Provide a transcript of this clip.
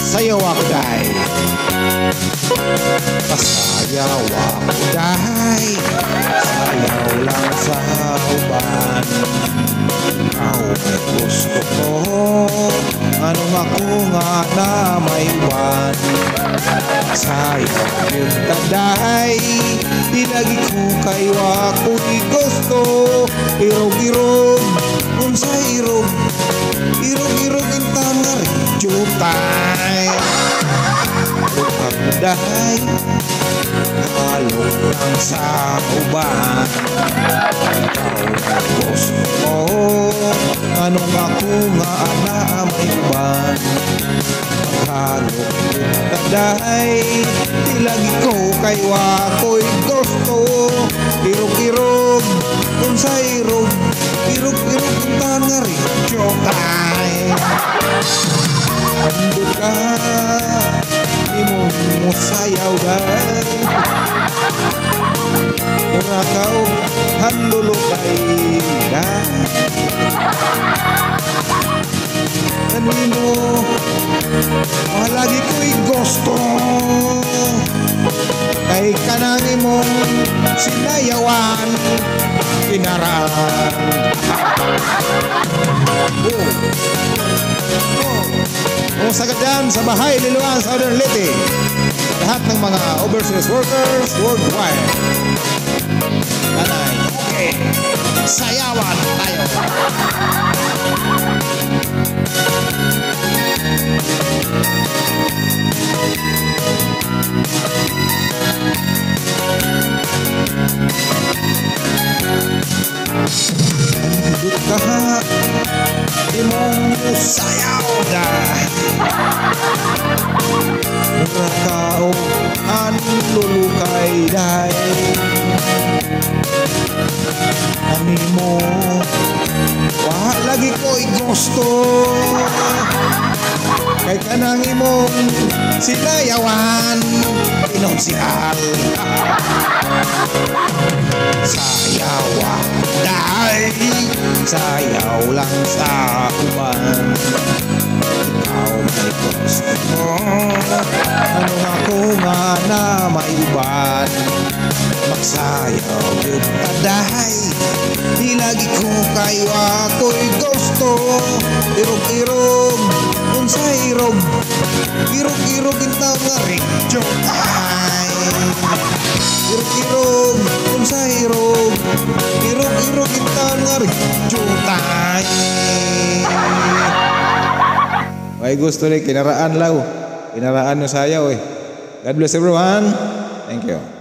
Sayaw ako day, pasayaw ako day, sayaw lang sa uban. Ikaw ay gusto ko, anong ako nga na may uban. Sayaw yun taday, di lagi ko kayo ako'y gusto. Irog-irog, unsa irog, irog-irog intang nga rin tay. Lukag mo dahay, nakalok lang sa uban. Ikaw na gusto mo, anong ako nga ana may uban. Maghalok yung taday, di lagi ko kayo ako'y gusto. Irog-irog, unsa irog, irog-irog intang nga rin tay. Hando ka, di mo sayaw day, Murakaw, handulo kay day. Kanino, malagi ko'y gusto, kay kanangin mong sinayawan, kinaraan. Kung sagad yan sa Bahay Liloan, Southern Leyte, lahat ng mga overseas workers worldwide. Kanay, okay, sayawan tayo. Andun ka, di mong sayaw na. Murakaw, anlulukay day. Ani mo, lagi ko'y gusto, kay kanangin mong sinayawan, inonsihal. Sayawa day, sayaw lang sa uban. Ikaw may gusto mo, anong ako nga na may uban. Magsayaw yun taday, di lagi ko kayo ako'y gusto. Irog-irog, unsa irog, irog-irog intaw nga rin ay. Irog-irog, unsa irog, irog-irog intaw nga rin ay. Ay gusto rin, kinaraan law, kinaraan yung sayaw eh. God bless everyone. Thank you.